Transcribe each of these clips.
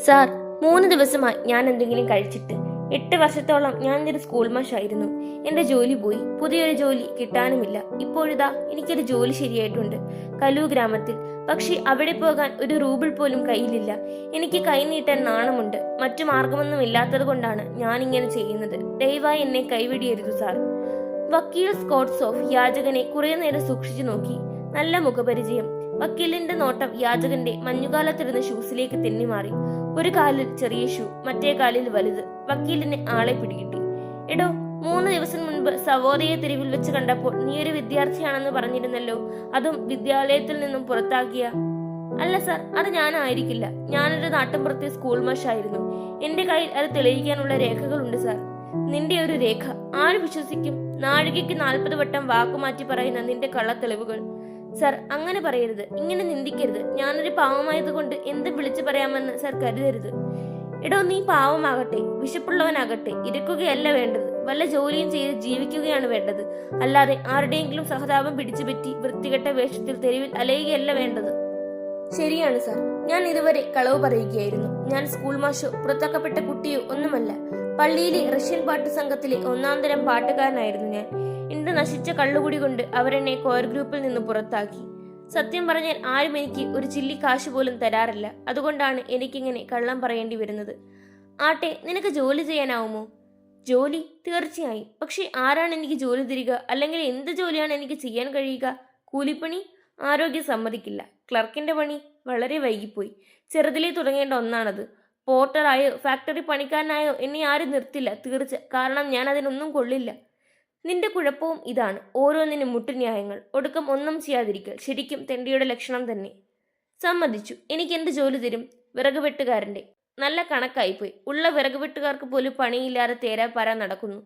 Sir, 3 ദിവസമായി ഞാൻ എന്തെങ്കിലും കഴിച്ചിട്ട്. 8 വർഷത്തോളം ഞാൻ ഒരു സ്കൂൾ മാഷായിരുന്നു. എന്റെ ജോലി പോയി, പുതിയൊരു ജോലി കിട്ടാനുമില്ല. ഇപ്പോഴിതാ എനിക്കൊരു ജോലി ശരിയായിട്ടുണ്ട്, കലൂ ഗ്രാമത്തിൽ. പക്ഷെ അവിടെ പോകാൻ ഒരു റൂബിൾ പോലും കയ്യിലില്ല. എനിക്ക് കൈനീട്ടാൻ നാണമുണ്ട്. മറ്റു മാർഗമൊന്നും ഇല്ലാത്തത് കൊണ്ടാണ് ഞാൻ ഇങ്ങനെ ചെയ്യുന്നത്. ദയവായി എന്നെ കൈവിടിയരുത് സാർ. വക്കീൽ സ്കോട്ട്സോഫ് യാചകനെ കുറെ നേരം സൂക്ഷിച്ചു നോക്കി. നല്ല മുഖപരിചയം. വക്കീലിന്റെ നോട്ടം യാചകന്റെ മഞ്ഞുകാലത്തിരുന്ന ഷൂസിലേക്ക് തെന്നിമാറി. ഒരു കാലിൽ ചെറിയ ഷൂ, മറ്റേ കാലിൽ വലുത്. വക്കീലിന് ആളെ പിടികിട്ടി. എടോ, 3 ദിവസം മുൻപ് സവോദയ തെരുവിൽ വെച്ച് കണ്ടപ്പോൾ നീ ഒരു വിദ്യാർത്ഥിയാണെന്ന് പറഞ്ഞിരുന്നല്ലോ. അതും വിദ്യാലയത്തിൽ നിന്നും പുറത്താക്കിയ? അല്ല സാർ, അത് ഞാനായിരിക്കില്ല. ഞാനൊരു നാട്ടിൻപുറത്തെ സ്കൂൾ മാഷായിരുന്നു. എന്റെ കയ്യിൽ അത് തെളിയിക്കാനുള്ള രേഖകളുണ്ട് സാർ. നിന്റെ ഒരു രേഖ ആര് വിശ്വസിക്കും? നാഴികയ്ക്ക് 40 വട്ടം വാക്കുമാറ്റി പറയുന്ന നിന്റെ കള്ളത്തെളിവുകൾ. സർ, അങ്ങനെ പറയരുത്, ഇങ്ങനെ നിന്ദിക്കരുത്. ഞാനൊരു പാവമായതുകൊണ്ട് എന്ത് വിളിച്ചു പറയാമെന്ന് സർ കരുതരുത്. എടോ, നീ പാവമാകട്ടെ, വിശപ്പുള്ളവനാകട്ടെ, ഇരിക്കുകയല്ല വേണ്ടത്. വല്ല ജോലിയും ചെയ്ത് ജീവിക്കുകയാണ് വേണ്ടത്. അല്ലാതെ ആരുടെയെങ്കിലും സഹതാപം പിടിച്ചുപറ്റി വൃത്തികെട്ട വേഷത്തിൽ തെരുവിൽ അലയുകയല്ല വേണ്ടത്. ശരിയാണ് സാർ, ഞാൻ ഇതുവരെ കളവ് പറയുകയായിരുന്നു. ഞാൻ സ്കൂൾ മാഷോ പുറത്താക്കപ്പെട്ട കുട്ടിയോ ഒന്നുമല്ല. പള്ളിയിലെ റഷ്യൻ പാട്ട് സംഘത്തിലെ 1-ാം തരം പാട്ടുകാരനായിരുന്നു ഞാൻ. എന്റെ നശിച്ച കള്ളുകുടി കൊണ്ട് അവരെന്നെ കോർ ഗ്രൂപ്പിൽ നിന്ന് പുറത്താക്കി. സത്യം പറഞ്ഞാൽ ആരും എനിക്ക് ഒരു ചില്ലി കാശ് പോലും തരാറില്ല. അതുകൊണ്ടാണ് എനിക്കിങ്ങനെ കള്ളം പറയേണ്ടി വരുന്നത്. ആട്ടെ, നിനക്ക് ജോലി ചെയ്യാനാവുമോ? ജോലി തീർച്ചയായും. പക്ഷെ ആരാണ് എനിക്ക് ജോലി തരിക? അല്ലെങ്കിൽ എന്ത് ജോലിയാണ് എനിക്ക് ചെയ്യാൻ കഴിയുക? കൂലിപ്പണി? ആരോഗ്യം സമ്മതിക്കില്ല. ക്ലർക്കിന്റെ പണി വളരെ വൈകിപ്പോയി. ചെറുതിലേ തുടങ്ങേണ്ട ഒന്നാണത്. പോർട്ടറായോ ഫാക്ടറി പണിക്കാരനായോ എന്നെ ആരും നിർത്തില്ല, തീർച്ച. കാരണം ഞാൻ അതിനൊന്നും കൊള്ളില്ല. നിന്റെ കുഴപ്പവും ഇതാണ്. ഓരോന്നിനും മുട്ടുന്യായങ്ങൾ, ഒടുക്കം ഒന്നും ചെയ്യാതിരിക്കൽ. ശരിക്കും തെണ്ടിയുടെ ലക്ഷണം തന്നെ. സമ്മതിച്ചു. എനിക്ക് എന്ത് ജോലി തരും? വിറക് വെട്ടുകാരന്റെ. നല്ല കണക്കായിപ്പോയി. ഉള്ള വിറക് വെട്ടുകാർക്ക് പോലും പണിയില്ലാതെ തേരാപ്പാര നടക്കുന്നു.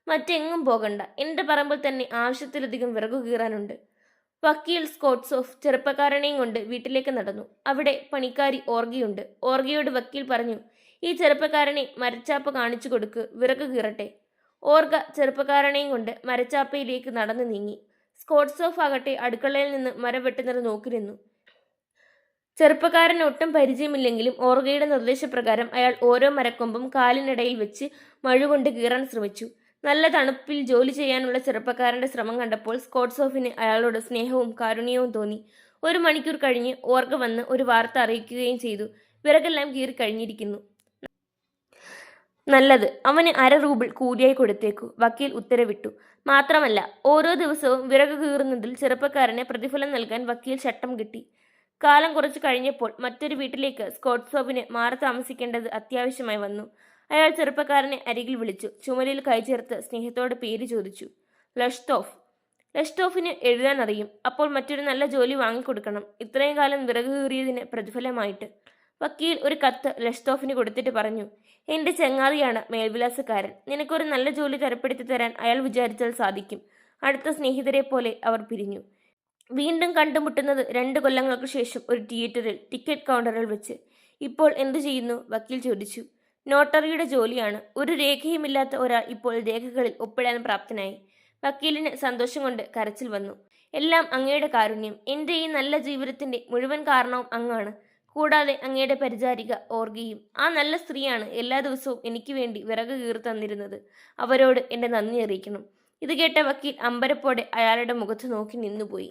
മറ്റെങ്ങും പോകണ്ട. എന്റെ പറമ്പിൽ തന്നെ ആവശ്യത്തിലധികം വിറകു കീറാനുണ്ട്. വക്കീൽ സ്കോട്ട്സോഫ് ചെറുപ്പക്കാരനെയും കൊണ്ട് വീട്ടിലേക്ക് നടന്നു. അവിടെ പണിക്കാരി ഓർഗിയുണ്ട്. ഓർഗയോട് വക്കീൽ പറഞ്ഞു, ഈ ചെറുപ്പക്കാരനെ മരച്ചാപ്പ് കാണിച്ചു കൊടുക്ക്, വിറക് കീറട്ടെ. ഓർഗ ചെറുപ്പക്കാരനെയും കൊണ്ട് മരച്ചാപ്പയിലേക്ക് നടന്നു നീങ്ങി. സ്കോട്ട്സോഫ് ആകട്ടെ അടുക്കളയിൽ നിന്ന് മരം വെട്ടുന്നത് നോക്കി നിന്നു. ചെറുപ്പക്കാരന് ഒട്ടും പരിചയമില്ലെങ്കിലും ഓർഗയുടെ നിർദ്ദേശപ്രകാരം അയാൾ ഓരോ മരക്കൊമ്പും കാലിനിടയിൽ വെച്ച് മഴുകൊണ്ട് കീറാൻ ശ്രമിച്ചു. നല്ല തണുപ്പിൽ ജോലി ചെയ്യാനുള്ള ചെറുപ്പക്കാരന്റെ ശ്രമം കണ്ടപ്പോൾ സ്കോട്ട്സോഫിന് അയാളോട് സ്നേഹവും കാരുണ്യവും തോന്നി. 1 മണിക്കൂർ കഴിഞ്ഞ് ഓർഗ വന്ന് ഒരു വാർത്ത അറിയിക്കുകയും ചെയ്തു. വിറകെല്ലാം കീറി കഴിഞ്ഞിരിക്കുന്നു. നല്ലത്, അവന് 1/2 റൂബിൾ കൂലിയായി കൊടുത്തേക്കു. വക്കീൽ ഉത്തരവിട്ടു. മാത്രമല്ല, ഓരോ ദിവസവും വിറക് കീറുന്നതിൽ ചെറുപ്പക്കാരന് പ്രതിഫലം നൽകാൻ വക്കീൽ ചട്ടം കിട്ടി. കാലം കുറച്ചു കഴിഞ്ഞപ്പോൾ മറ്റൊരു വീട്ടിലേക്ക് സ്കോട്ട്സോഫിന് മാറി താമസിക്കേണ്ടത് അത്യാവശ്യമായി വന്നു. അയാൾ ചെറുപ്പക്കാരനെ അരികിൽ വിളിച്ചു. ചുമലിൽ കൈചേർത്ത് സ്നേഹത്തോടെ പേര് ചോദിച്ചു. ലഷ്തോഫ്. ലഷ്തോഫിന് എഴുതാൻ അറിയും. അപ്പോൾ മറ്റൊരു നല്ല ജോലി വാങ്ങിക്കൊടുക്കണം, ഇത്രയും കാലം വിറക് കീറിയതിന് പ്രതിഫലമായിട്ട്. വക്കീൽ ഒരു കത്ത് ലഷ്തോഫിന് കൊടുത്തിട്ട് പറഞ്ഞു, എന്റെ ചങ്ങാതിയാണ് മേൽവിലാസക്കാരൻ. നിനക്കൊരു നല്ല ജോലി തരപ്പെടുത്തി തരാൻ അയാൾ വിചാരിച്ചാൽ സാധിക്കും. അടുത്ത സ്നേഹിതരെ പോലെ അവർ പിരിഞ്ഞു. വീണ്ടും കണ്ടുമുട്ടുന്നത് 2 കൊല്ലങ്ങൾക്ക് ശേഷം ഒരു തിയേറ്ററിൽ, ടിക്കറ്റ് കൗണ്ടറിൽ വെച്ച്. ഇപ്പോൾ എന്തു ചെയ്യുന്നു? വക്കീൽ ചോദിച്ചു. നോട്ടറിയുടെ ജോലിയാണ്. ഒരു രേഖയുമില്ലാത്ത ഒരാൾ ഇപ്പോൾ രേഖകളിൽ ഒപ്പിടാൻ പ്രാപ്തനായി. വക്കീലിന് സന്തോഷം കൊണ്ട് കരച്ചിൽ വന്നു. എല്ലാം അങ്ങയുടെ കാരുണ്യം. എന്റെ ഈ നല്ല ജീവിതത്തിന്റെ മുഴുവൻ കാരണവും അങ്ങാണ്. കൂടാതെ അങ്ങയുടെ പരിചാരിക ഓർഗയും. ആ നല്ല സ്ത്രീയാണ് എല്ലാ ദിവസവും എനിക്ക് വേണ്ടി വിറക് കീറി തന്നിരുന്നത്. അവരോട് എന്റെ നന്ദി അറിയിക്കണം. ഇത് കേട്ട വക്കീൽ അമ്പരപ്പോടെ അയാളുടെ മുഖത്ത് നോക്കി നിന്നുപോയി.